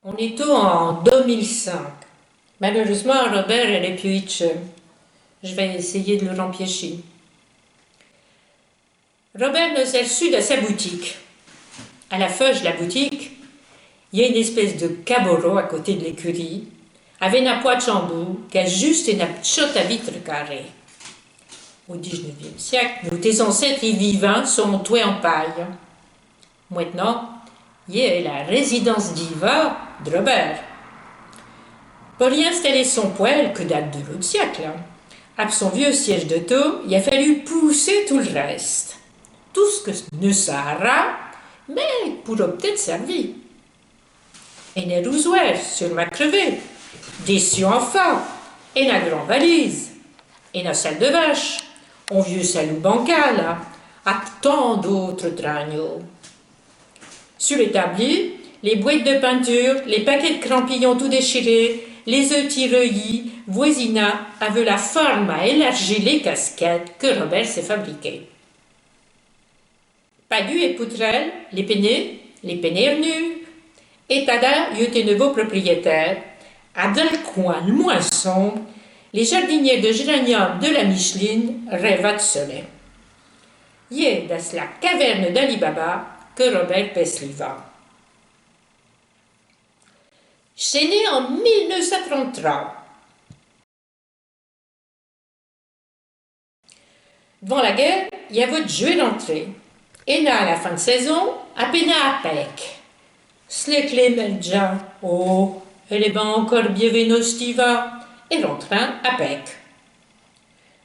On est en 2005. Malheureusement, Robert elle est plus itche. Je vais essayer de le rempiécher. Robert nous a reçus dans sa boutique. À la fin de la boutique, il y a une espèce de caboreau à côté de l'écurie, avec un poids de chambou qui a juste une petite à vitre carrée. Au 19e siècle, nos ancêtres y vivants sont toits en paille. Maintenant, il y a la résidence d'hiver de Robert. Pour y installer son poêle, que date de l'autre siècle, avec son vieux siège d'auto, il a fallu pousser tout le reste. Tout ce que ne sert, mais pourra peut-être servir. Et une rousoire sur ma crevée, des cieux enfants, et une grande valise, et une salle de vache, un vieux salon bancal, à tant d'autres tragnots. Sur l'établi, les boîtes de peinture, les paquets de crampillons tout déchirés, les œufs tireuillis, voisinat avait la forme à élargir les casquettes que Robert s'est fabriquées. Padu et poutrelle, les peinés nus, et tada, y était nouveau propriétaire, à dans le coin le moins sombre, les jardiniers de géranium de la Micheline rêvaient de soleil. Y est dans la caverne d'Ali Baba que Robert Pesliva. C'est né en 1933. Devant la guerre, il y avait de jouer d'entrée. Et là, à la fin de saison, à peine à Pec. Slek les Melja, oh, elle est ben encore bienvenue Stiva, et rentrant à Pec.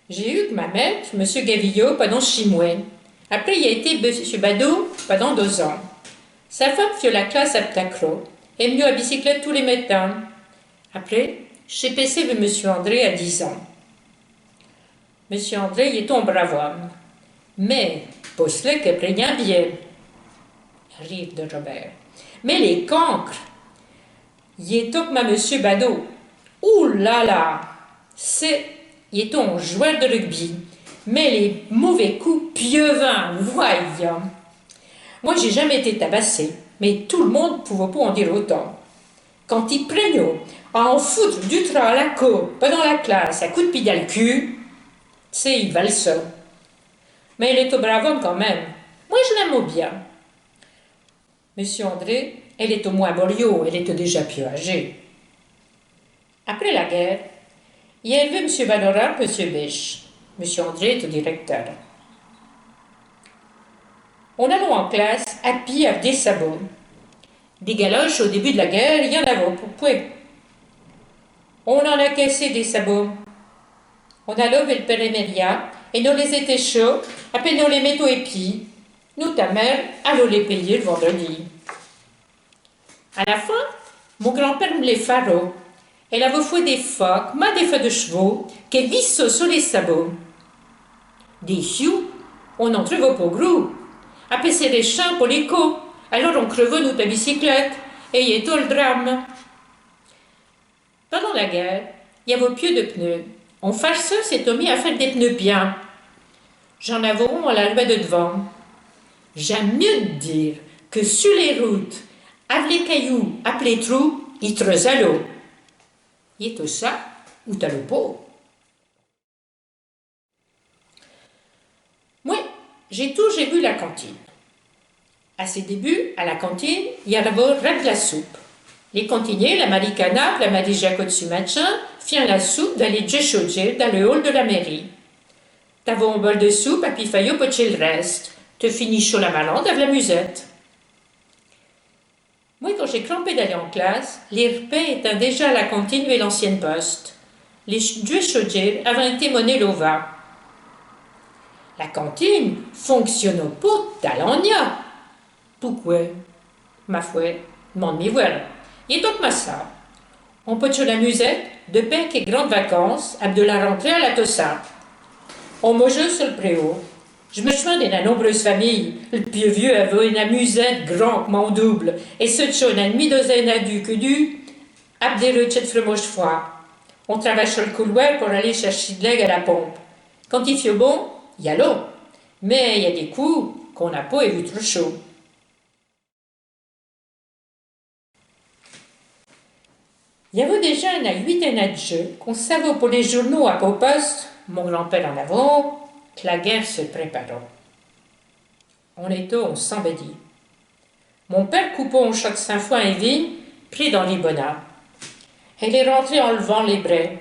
J'ai eu que ma mère, M. Gavillot, pendant 6 mois. Après, il a été M. Badeau pendant 2 ans. Sa femme fit la classe à Ptacro, est venue à bicyclette tous les matins. Après, j'ai passé avec M. André à 10 ans. M. André, il est un brave homme. Mais, pour cela qu'il prégnait bien. Rire de Robert. Mais les cancres, il est tout comme M. Badeau. Ouh là là! Il est un joueur de rugby. Mais les mauvais coups pieuvants, voyons. Moi, j'ai jamais été tabassé, mais tout le monde ne pouvait pas en dire autant. Quand il prenait à en foutre du train à la côte, pendant la classe, à coups de pied dans le cul, c'est il valait ça. Mais il est un brave homme quand même. Moi, je l'aime bien. Monsieur André, elle est au moins borio, elle était déjà plus âgée. Après la guerre, il a élevé M. Valorant, M. Biche. M. André est au directeur. On allait en classe à pied avec des sabots. Des galoches au début de la guerre, il y en avait pour peu. On en a cassé des sabots. On a levé le péréméria et nous les étaient chauds, à peine nous les mettons épis. Nous, ta mère, allons les payer le vendredi. À la fin, mon grand-père me les faro. Elle avait fait des phoques, des feux de chevaux, qui vissent sur les sabots. Des sioux, on en trouve pas gros. Après, c'est des champs pour les coups. Alors, on crevait notre bicyclette, et il y a tout le drame. Pendant la guerre, il y avait plus de pneus. On farceur s'est mis à faire des pneus bien. J'en avais un à la loi de devant. J'aime mieux dire que sur les routes, avec les cailloux, avec les trous, il treuse à l'eau. Il est tout ça, ou t'as le pot. Moi, j'ai toujours vu la cantine. À ses débuts, à la cantine, il y avait de la soupe. Les cantiniers, la Maricana, la Marie Jacot Sumachin, firent la soupe dans les chaudiers dans le hall de la mairie. T'avais un bol de soupe, et puis il fallait pocher le reste. Te finis chaud la malande avec la musette. Moi, quand j'ai crampé d'aller en classe, les repas étaient déjà à la cantine et l'ancienne poste. Les deux chaudiers avaient été monnaie l'ova. La cantine fonctionne pas talagna. Pourquoi? Ma foi, demande-moi voir. Il est donc ma ça. On peut la musette, de Pâques et grandes vacances, de la rentrée à la Tossa. On mangeait sur le préau. Je me souviens de la nombreuse famille. Le plus vieux avait une musette grand comme mon double, et ce chon a demi-douzaine à du que du, des rochets de fromage froid. On travaille sur le couloir pour aller chercher de l'aigle à la pompe. Quand il fait bon, il y a l'eau. Mais il y a des coups qu'on n'a pas vu trop chaud. Il y avait déjà une huitaine de jeux qu'on savait pour les journaux à poste, mon grand-père en avant, que la guerre se préparait. On était au Sambédi. Mon père coupait un chat de Saint-Foy et vigne, pris dans les bonnats. Elle est rentrée en levant les bras.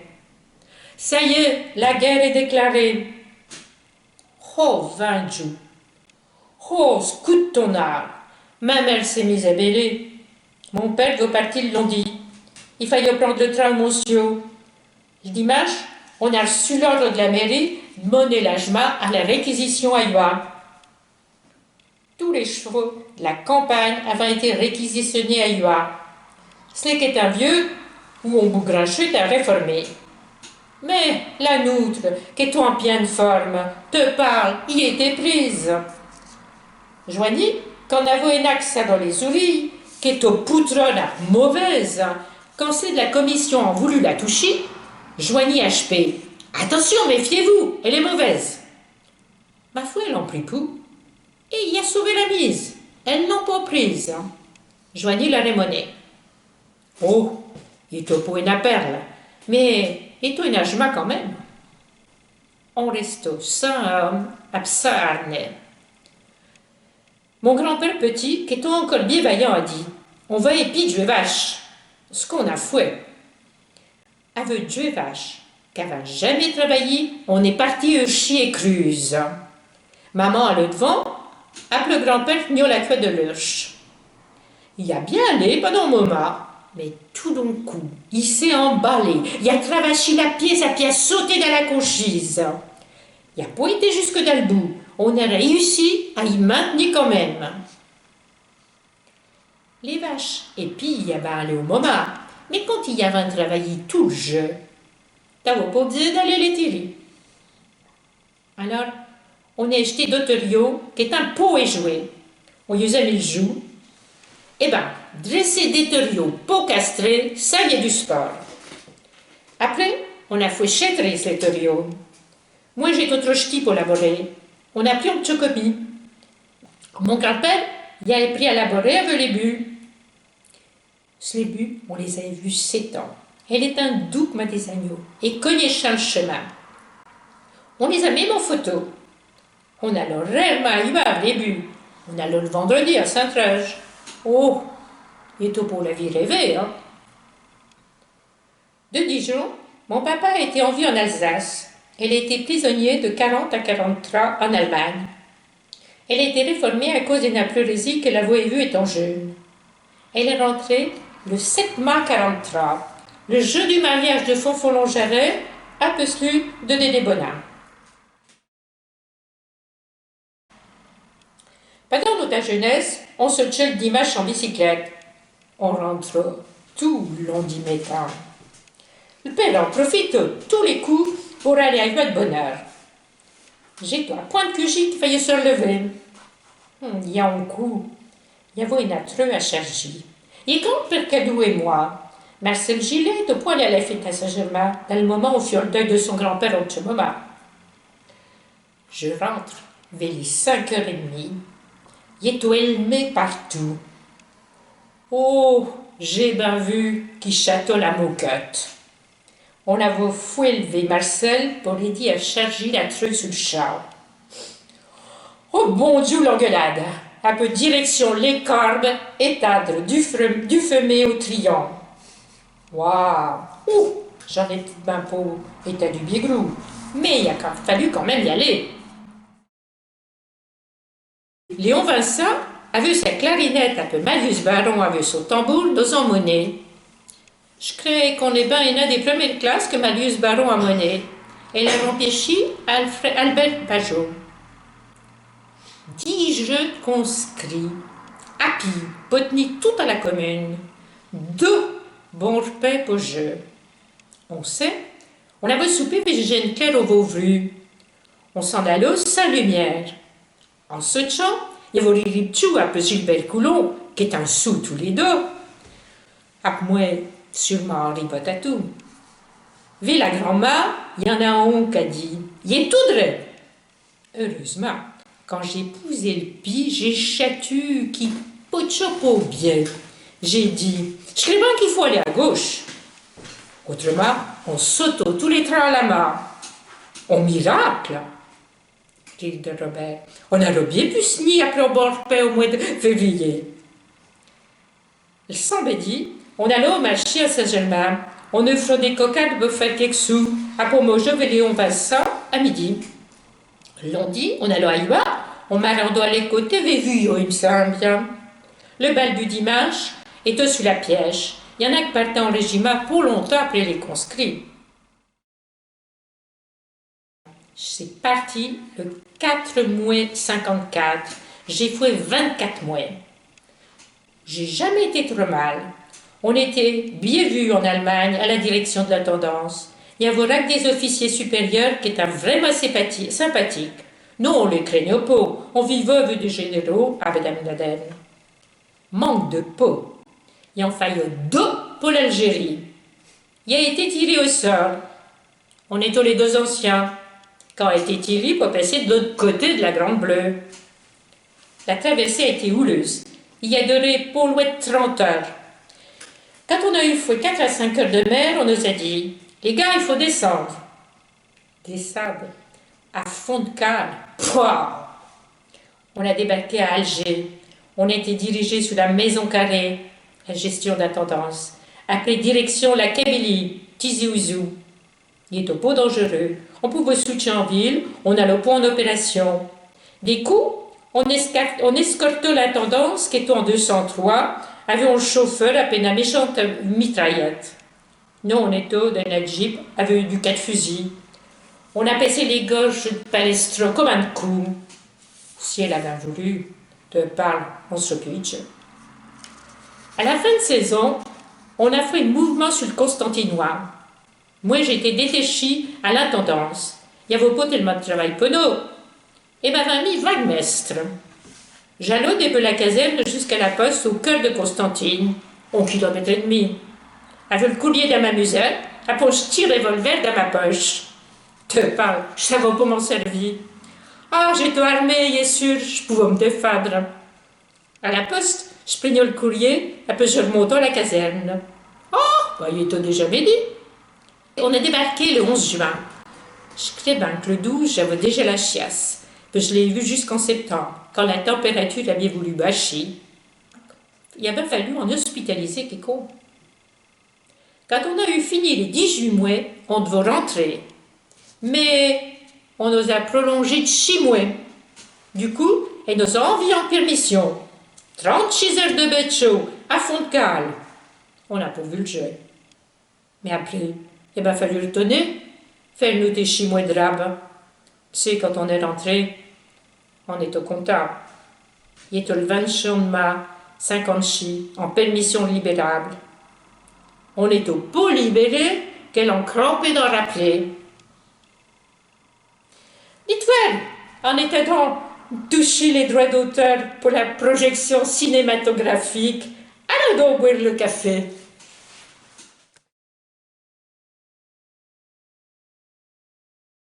Ça y est, la guerre est déclarée. Oh, 20 jours. Oh, ce coup de tonnerre. Ma mère s'est mise à bêler. Mon père veut partir le lundi. Il fallait prendre le train au monsieur. Le dimanche, on a reçu l'ordre de la mairie de mener l'âgement à la réquisition à Yoa. Tous les chevaux de la campagne avaient été réquisitionnés à Yoa. Ce n'est qu'un vieux où on bougranchait à réformer. Mais la nôtre, qui est en pleine forme, te parle, y était prise. Joigny, qu'on avait un accès dans les oreilles, qui est au poutronne mauvaise, quand c'est de la commission a voulu la toucher, Joigny HP. Attention, méfiez-vous, elle est mauvaise. Ma foi, elle en prit pou. Et il a sauvé la mise. Elles n'ont pas prise. Joigny la rémonnaie. Oh, il est pour une perle, mais il est un agement quand même. On reste sans homme, absent harnais. Mon grand-père petit, qui était encore bien vaillant, a dit on va épier Dieu vache. Ce qu'on a fouet. Avec Dieu vache, qu'avant jamais travaillé, on est parti au chier cruse. Maman à le devant, après le grand-père venu la queue de l'urche. Il a bien allé pendant un moment, mais tout d'un coup, il s'est emballé, il a cravaché la pièce à pied, sauté dans la conchise. Il n'a pas été jusque dans le bout. On a réussi à y maintenir quand même. Les vaches, et puis il y avait allé au moment, mais quand il y avait travaillé tout le jeu, t'avais pas besoin d'aller les tirer. Alors, on a acheté d'Otorio, qui est un pot et jouet. On y a mis le joug. Eh ben, dresser des torios, pot castré, ça y est du sport. Après, on a fait chétrer les torios. Moi, j'ai trop ch'ti pour laborer. On a pris un petit copie. Mon grand-père, il a appris à laborer avec les buts. Les buts, on les avait vus 7 ans. Elle est un doux comme des agneaux et connaissant le chemin. On les a mis en photo. On a le rarement eu à les buts. On a le vendredi à Saint-Trège. Oh, il est pour la vie rêvée, hein. De Dijon, mon papa a été en vie en Alsace. Elle a été prisonnière de 40 à 43 en Allemagne. Elle a été réformée à cause d'une pleurésie qu'elle avait vue étant jeune. Elle est rentrée le 7 mars 43, le jour du mariage de Fonfolon-Jarret, à Peslu de Dédé Bonin. Pendant notre jeunesse, on se tient le dimanche en bicyclette. On rentre tout le long du matin. Le père en profite tous les coups pour aller à de bonne heure. J'ai à point de cugie qui faillit se relever. Il y a un coup, il y avait une attreux à Chergy. Et quand Père Cadou et moi, Marcel Gillet est au point d'aller à la fête à Saint-Germain, dans le moment où fit le deuil de son grand-père au moment. Je rentre vers les 5h30. Il est élmé partout. Oh, j'ai bien vu qui château la moquette. On avait foué lever Marcel pour aider à charger la treu sur le char. Oh bon Dieu, l'engueulade! Un peu direction les corbes, étendre du fumé au triangle. Waouh! Ouh! J'en ai petite main pour état du bigrou. Mais il a fallu quand même y aller. Léon Vincent avait sa clarinette, un peu Marius Baron avait son tambour dans son monnaie. Je crée qu'on est bien une des premières classes que Marius Baron a mené. Elle a empêché Albert Pajot. 10 jeux conscrits, à pied, potni tout à la commune. 2 bons repas pour jeu. On sait, on avait soupé végétarienne claire au Vauvru. On s'en allait sans lumière. En ce temps, il y avait les petits à peu Gilbert Coulon, qui est un sou tous les deux. Après moi, sûrement Henri Potatou. Vu la grand-mère, il y en a un qui a dit il est tout droit. Heureusement, quand j'ai posé le pied, j'ai chatu qui pocha pas bien. J'ai dit je crois bien qu'il faut aller à gauche. Autrement, on saute tous les trains à la main. On miracle, dit de Robert. On a bien pu se nier après au bord au mois de février. Le samedi, on allait au marché à Saint-Germain. On offre des coquades pour faire quelques sous. Après manger, on va ça à midi. Lundi, on allait à Iwa. On m'a rendu à les côtés, il me semble bien. Le bal du dimanche était sur la piège. Il y en a qui partaient en régiment pour longtemps après les conscrits. C'est parti le 4 mai 54. J'ai fait 24 mois. J'ai jamais été trop mal. On était bien vus en Allemagne à la direction de la tendance. Il y avait des officiers supérieurs qui étaient vraiment sympathiques. Nous, on les craignait pas. On vivait avec des généraux à Madame Naden. Manque de peau. Il en faillit deux pour l'Algérie. Il a été tiré au sort. On était les deux anciens. Quand a été tiré pour passer de l'autre côté de la Grande Bleue. La traversée a été houleuse. Il a duré pour loin de 30 heures. Quand on a eu fait 4 à 5 heures de mer, on nous a dit « Les gars, il faut descendre. » Descendre à fond de cale. Pouah! On a débarqué à Alger. On a été dirigé sur la Maison Carrée, la gestion de la tendance. Après direction la Kabylie, Tizi Ouzou. Il était pas dangereux. On pouvait switcher en ville, on allait pas en opération. Des coups, on escortait la tendance qui était en 203, avec un chauffeur à peine à méchante mitraillette. Nous, on était dans un jeep avec du 4 fusils. On a passé les gorges de Palestro comme un coup. Si elle avait voulu, de parle, on se pitch. À la fin de saison, on a fait un mouvement sur le Constantinois. Moi, j'étais détachée à l'intendance. Il n'y avait pas tellement de travail pour nous. Et m'avait mis Wagmestre. J'allais depuis la caserne jusqu'à la poste au cœur de Constantine, 1,5 km. Avec le collier dans ma musette, un petit revolver dans ma poche. Te parle, je savais pas m'en servir. Ah, j'étais armée, il est sûr, je pouvais me défendre. À la poste, je prenais le courrier, après je remontais à la caserne. Il était déjà midi. On a débarqué le 11 juin. Je crois bien que le 12, j'avais déjà la chiasse. Puis je l'ai vu jusqu'en septembre, quand la température a bien voulu bâcher. Il avait fallu en hospitaliser quelqu'un. Quand on a eu fini les 18 mois, on devait rentrer. Mais on nous a prolongé de 6 mois. Du coup, elle nous a envoyé en permission. 36 heures de bête chaud, à fond de cale. On n'a pas vu le jeu. Mais après, il m'a fallu le tonner, faire nous des 6 mois de rab. Tu sais, quand on est rentré, on était content. Il était le 20 mai 56, en permission libérable. On était pas libérés qu'elle en crampé dans la plaie. Dites-vous, en était-on touché les droits d'auteur pour la projection cinématographique, allons donc boire le café.